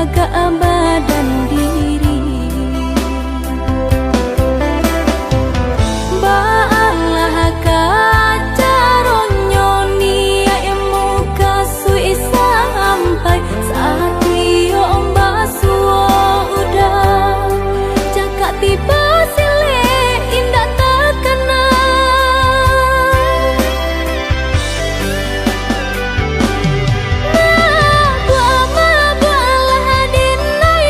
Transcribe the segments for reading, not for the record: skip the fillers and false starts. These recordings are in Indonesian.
jaga badan diri. Baalah kacaronyo nia emu kasui sampai saat iyo basuo udah cakap tiba sile indah terkena. Nah, buah dinai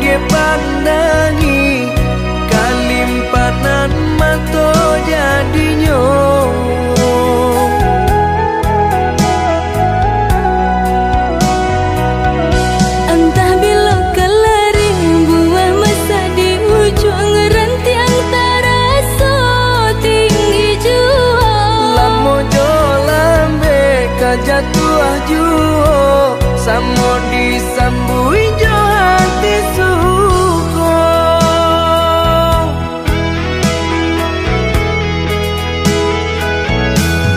dia pandangi kalimpanan mato jadinya. Entah bila kelaring buah masa di ujung rantiang taraso tinggi jua. Lamo jo lambe kajatuh juo samo disambui jo hati suko.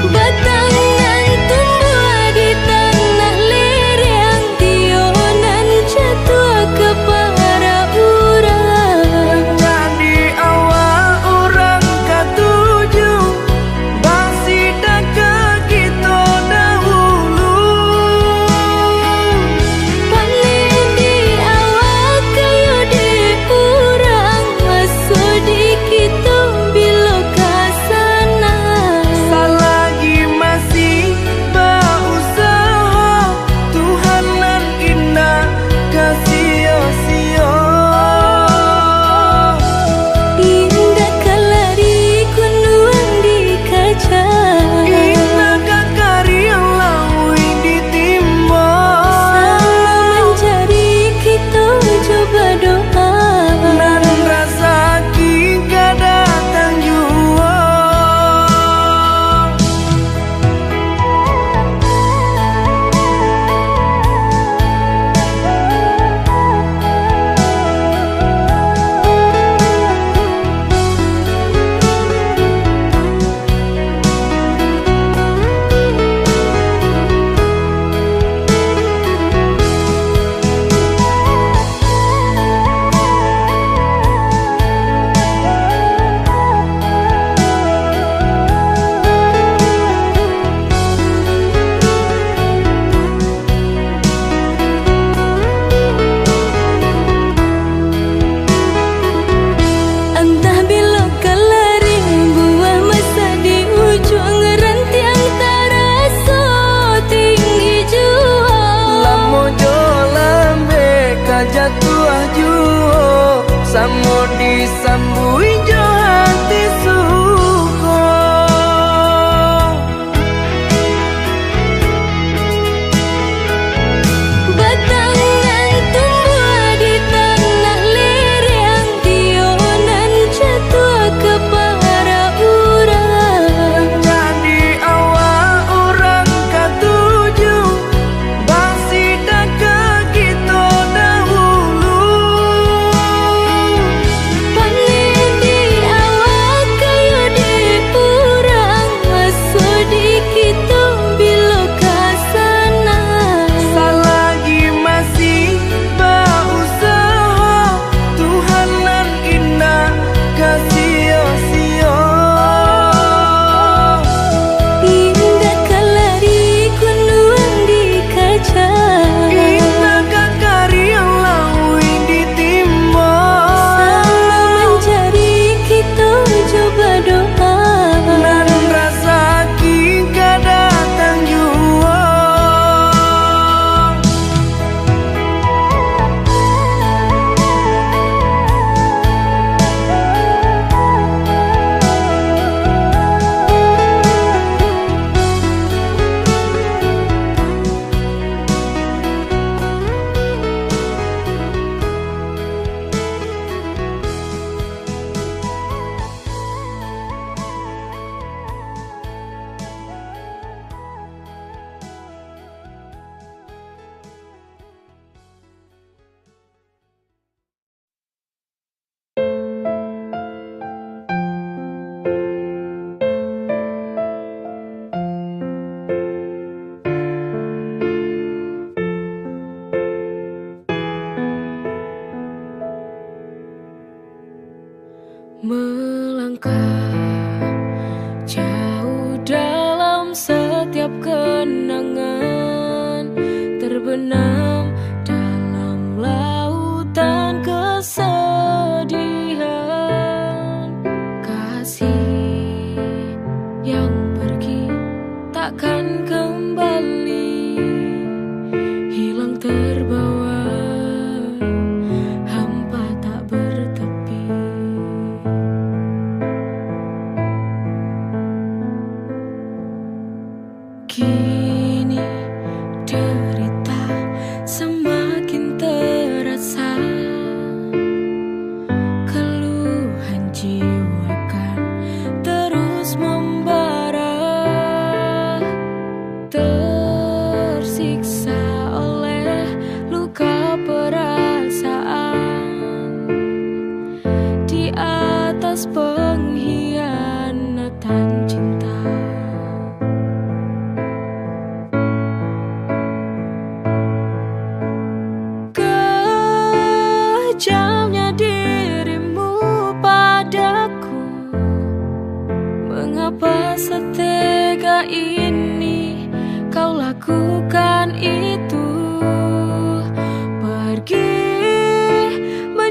Batangan tumbuh di tanah lereng, tionan jatuh ke para urang. Jadi awal orang ketujuh bangsi daka kita dahulu. Panen di awal kayu di urang, masuk di kita bila kasana. Selagi masih berusaha Tuhan nan indah kasih-sia. Indah kelari kunuang di kaca, Indah karya lawi ditimba. sama mencari kita coba doa. Nan rasa kita datang jua. Entah bila kelaring buah masa di ujung rantiang taraso tinggi jua. Lamo jo lambe kajatuh juo samo disambui jo hati suko. Batangan tumbuh di tanah lereng, tionan jatuh ke para urang. Jadi awal orang ketujuh bangsi daka kita dahulu. Panen di awal kayu di urang, masuk di kita bila kasana. Selagi masih berusaha Tuhan nan indah kasih-sia. Indah kelari kunuang di kaca, Indah karya lawi ditimba. sama mencari kita coba doa. Nan rasa kita datang jua. Melangkah jauh dalam setiap kenangan, terbenam dalam lautan kesedihan. Kasih yang pergi takkan kembali, hilang terbawa hamba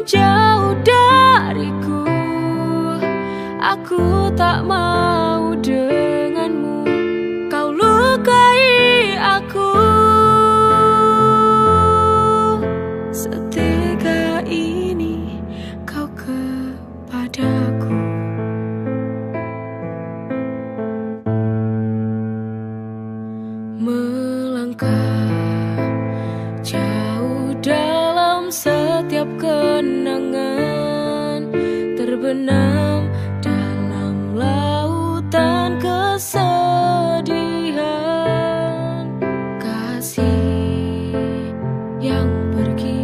menjauh dariku. Aku tak mau denganmu, kau lukai aku. Setega ini kau kepadaku. Melangkah jauh dalam setiap kenangan, terbenam dalam lautan kesedihan. Kasih yang pergi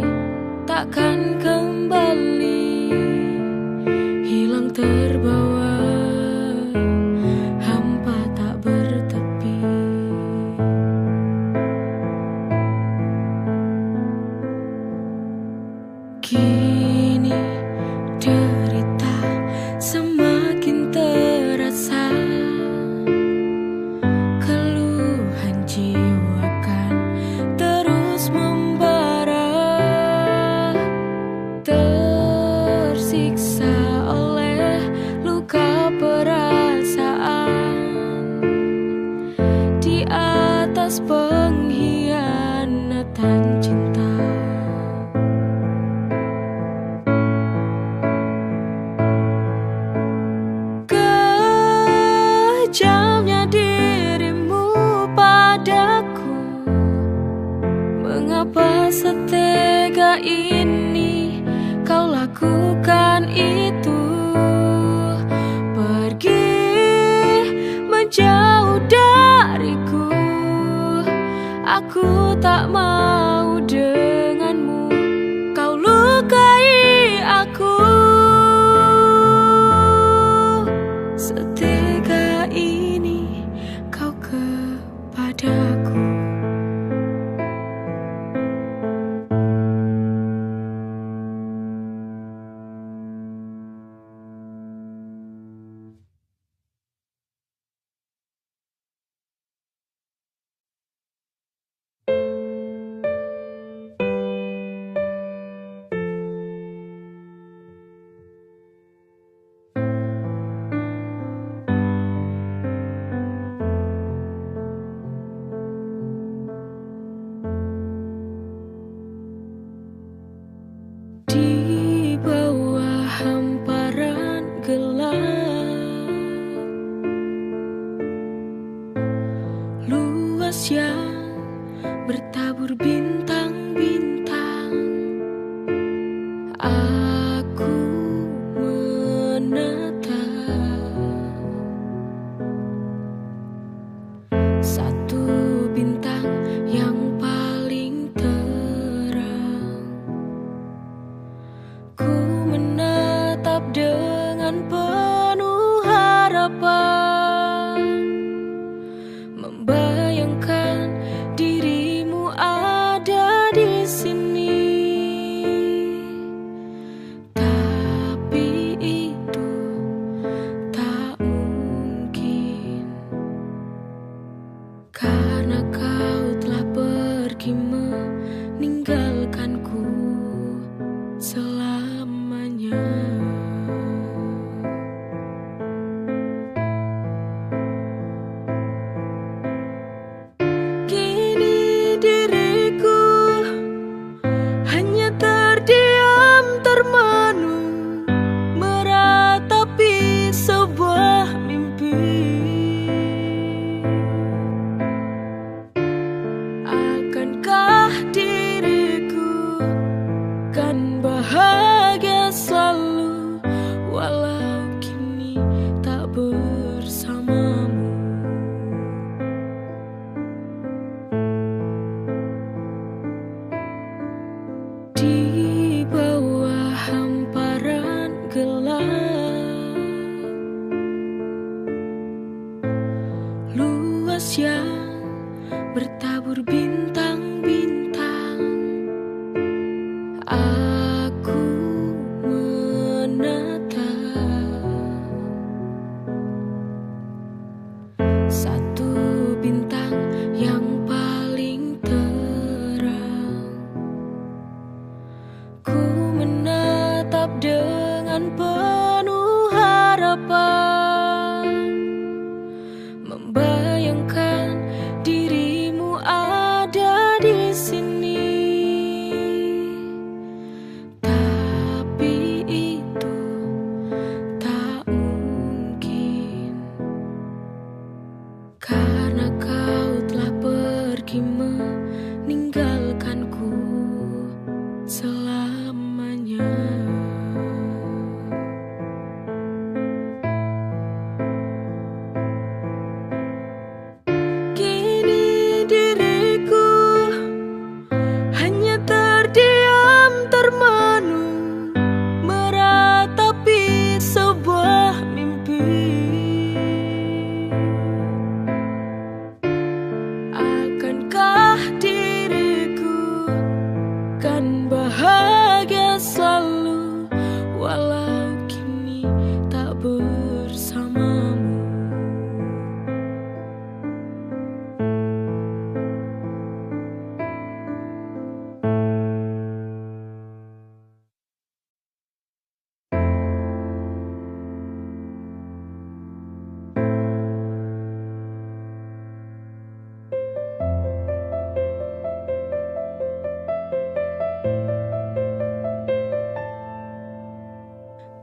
takkan kembali, hilang terbawa hampa tak bertepi. Kini derita semakin terasa, keluhan jiwa kan terus membara. Tersiksa oleh luka perasaan, di atas pengkhianatan cinta. Kejamnya dirimu padaku, mengapa setega ini kau lakukan itu? Pergi menjauh dariku, aku tak mau denganmu, kau lukai aku. Setega ini kau kepadaku. Di bawah hamparan gelap, luas yang bertabur bintang-bintang, aku menatap satu bintang yang paling terang. Ku menatap dengan penuh harapan, membayangkan dirimu ada di sini.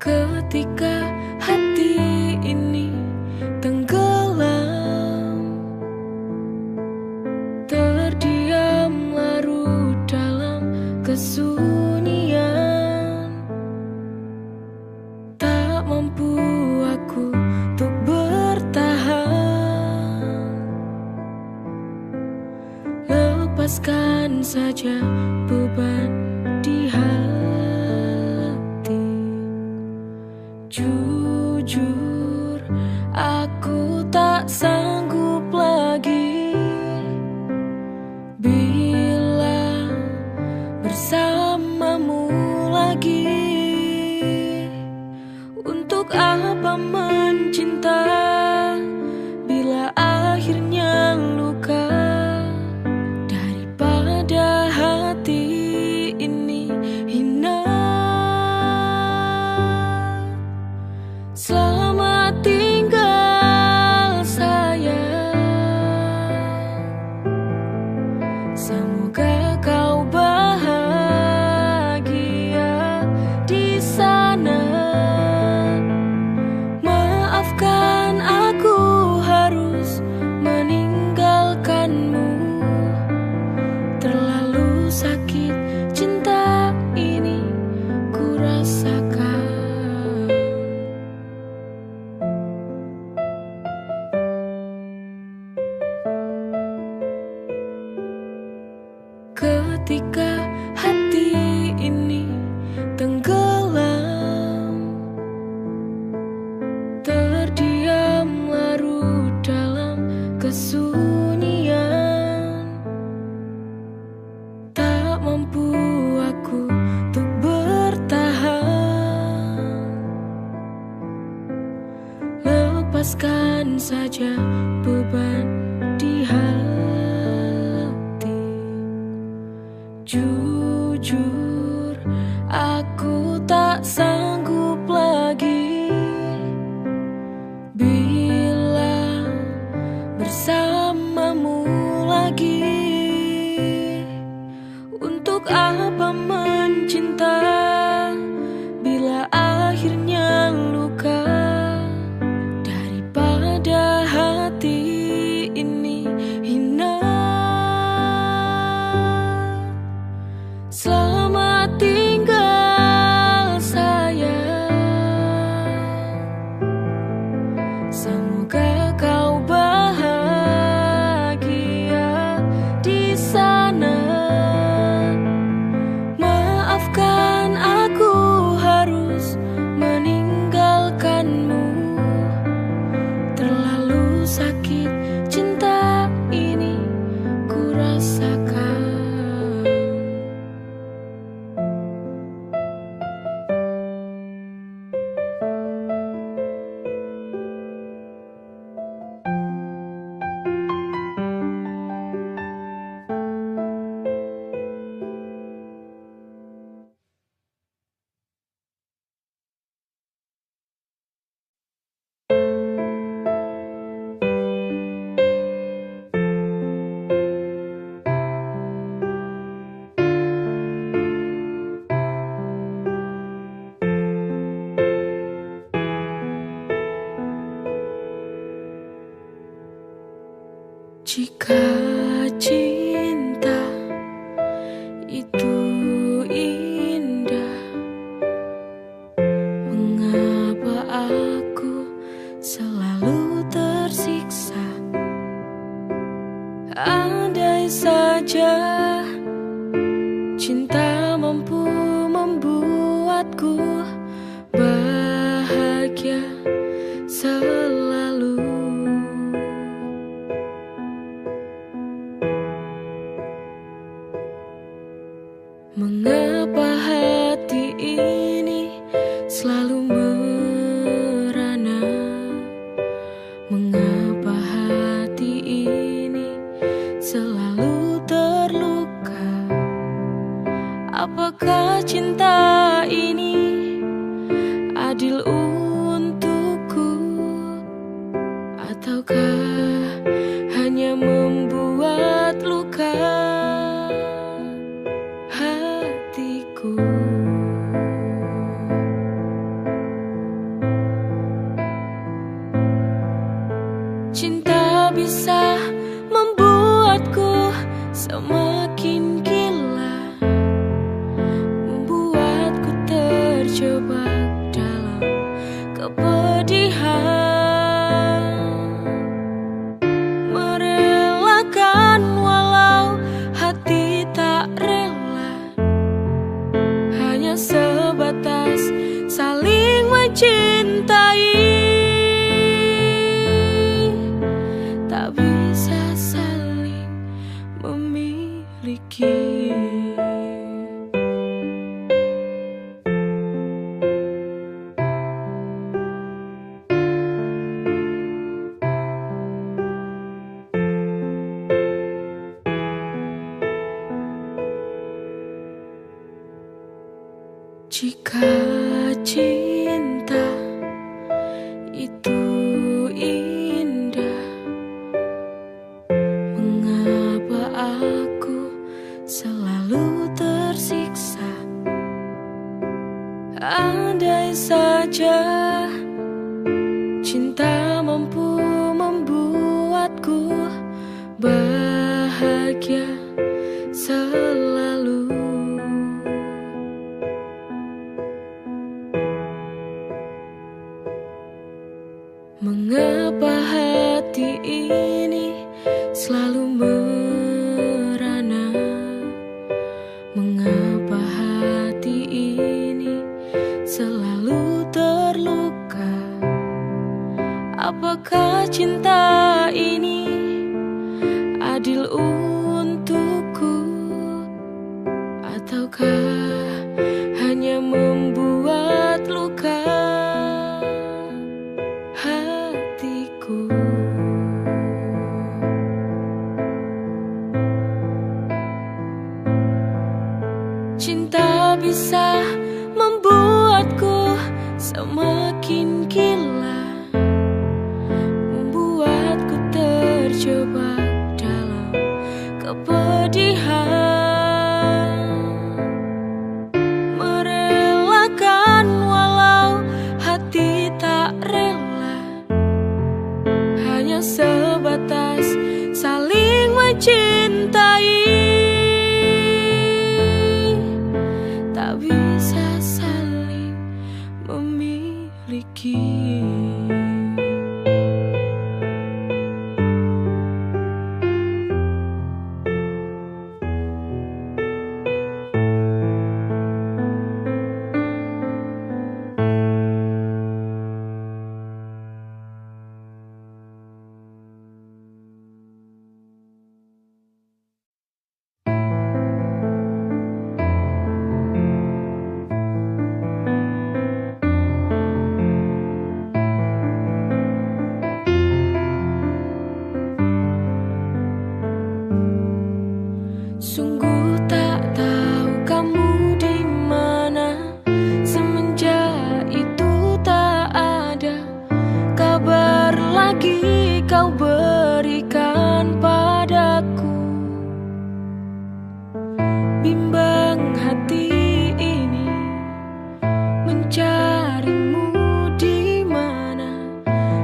Ketika hati ini tenggelam, terdiam larut dalam kesunyian. Tak mampu aku untuk bertahan. Lepaskan saja beban di hati. Jujur, aku tak sanggup lagi bila bersamamu lagi. Untuk apa mencinta bila akhirnya luka? Daripada hati ini hina. Selamat tinggal sayang, semoga kau bahagia di sana. Maafkan aku harus meninggalkanmu. Terlalu sakit cinta ini ku rasakan. Ketika hati ini tenggelam, terdiam larut dalam kesunyian. Tak mampu aku untuk bertahan. Lepaskan saja beban di hati. Jujur, aku tak sanggup lagi bila bersamamu lagi. Untuk apa mencinta bila akhirnya luka? Daripada hati ini hina. Selamat tinggal sayang, semoga kau bahagia di sana. Maafkan aku harus meninggalkanmu. Terlalu sakit cinta ini ku rasakan. Jika cinta itu indah, mengapa aku selalu tersiksa? Andai saja cinta mampu membuatku bahagia selalu. Mengapa hati ini selalu merana? Mengapa hati ini selalu terluka? Apakah cinta ini Jika cinta itu indah, mengapa aku selalu tersiksa? Andai saja cinta mampu membuatku bahagia selalu. Mengapa hati ini selalu merana? Mengapa hati ini selalu terluka? Apakah cinta ini adil untukku, ataukah hanya membuat luka hatiku? Cinta bisa membuatku semakin gila, membuatku terjebak dalam kepedihan, merelakan walau hati tak rela, hanya sebatas saling mencintai, tak bisa saling memiliki. Sungguh tak tahu kamu di mana, semenjak itu tak ada kabar lagi kau berikan padaku. Bimbang hati ini mencarimu di mana,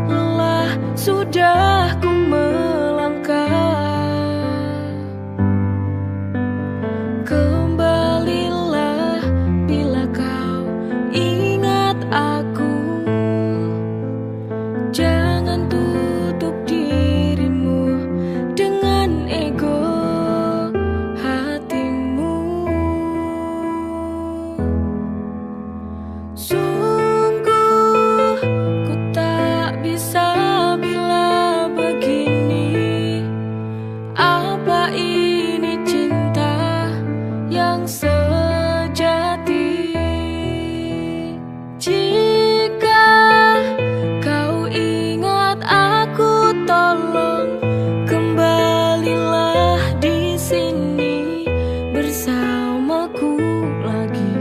lelah sudah ku melangkah. Kembalilah bila kau ingat aku, jangan tutup dirimu dengan ego hatimu. Sungguh ku tak bisa bila begini. Apa ini cinta yang sejati? Jika kau ingat aku, tolong kembalilah di sini bersamaku lagi.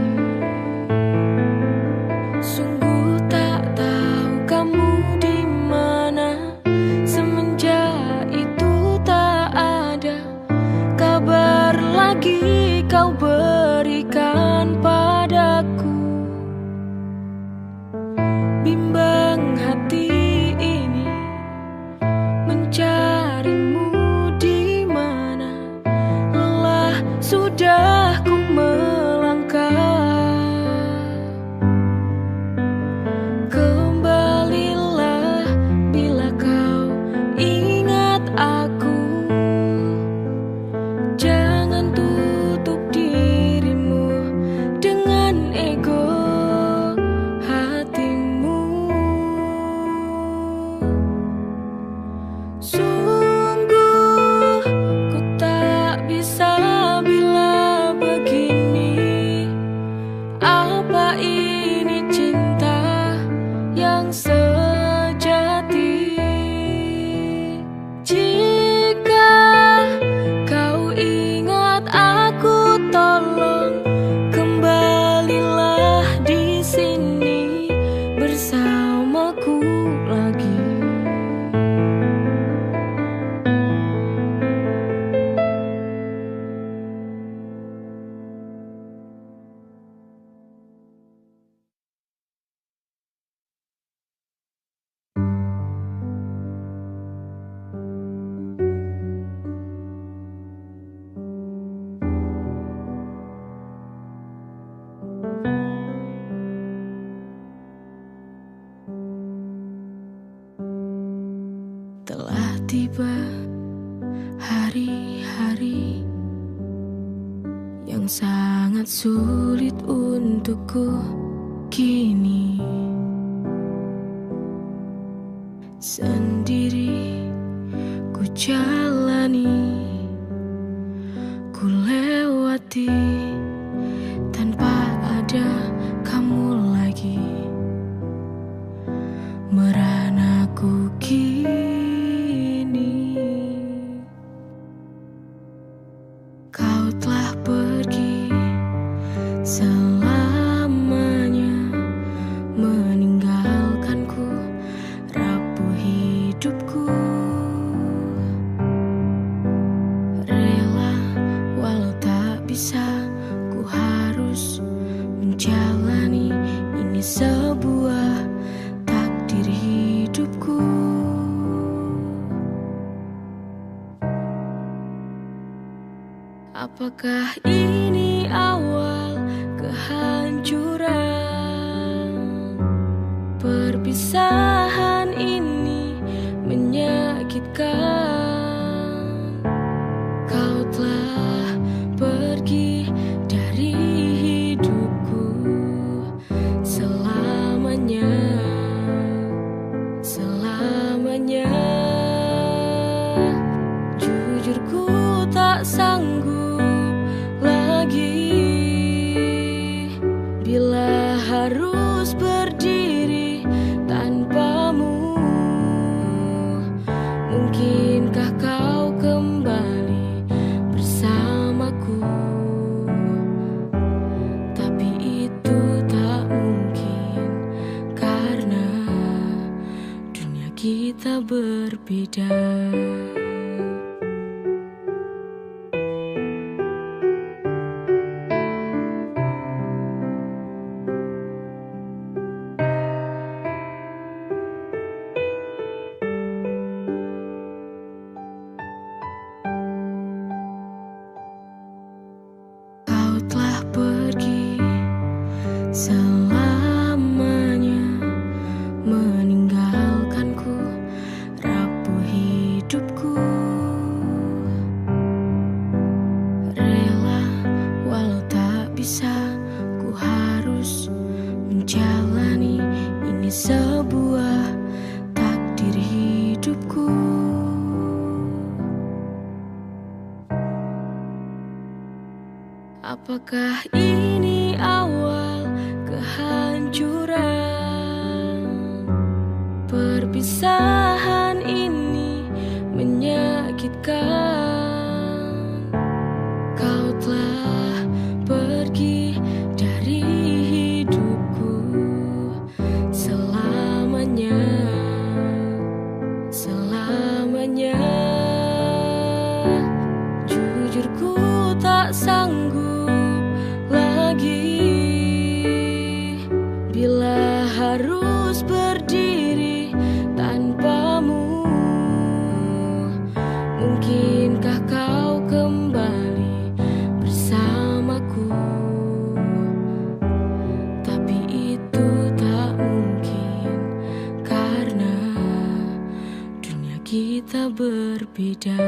Sungguh tak tahu kamu di mana, semenjak itu tak ada kabar lagi kau berikan padaku. Bimbang hati ini mencarimu di mana, lelah sudah ku melangkah. Kembalilah bila kau ingat aku, jangan tutup dirimu dengan ego hatimu. Sungguh ku tak bisa bila begini. Apa ini cinta yang sejati? Jika kau ingat aku, tolong kembalilah tiba hari-hari yang sangat sulit untukku kini. Sendiri ku jalani, ku lewati tanpa ada kamu lagi. Meranaku kini, kau telah pergi selamanya, meninggalkanku rapuh hidupku. Rela walau tak bisa, ku harus menjalani ini sebuah takdir hidupku. Apakah ini awal kehancuran? Perpisahan ini menyakitkan. Kau telah pergi dari hidupku selamanya, selamanya. Jujur ku tak sanggup lagi bila harus berdiri tanpamu. Mungkinkah kau kembali bersamaku? Tapi itu tak mungkin karena dunia kita berbeda. Kau telah pergi selamanya, meninggalkanku rapuh hidupku. Rela walau tak bisa, ku harus menjalani ini sebuah takdir hidupku. Apakah ini awal kehancuran? Perpisahan ini menyakitkan. Kau telah pergi dari hidupku selamanya, selamanya. Jujur ku tak sanggup lagi bila harus berdiri tanpamu. Mungkinkah kau kembali bersamaku? Tapi itu tak mungkin karena dunia kita berbeda.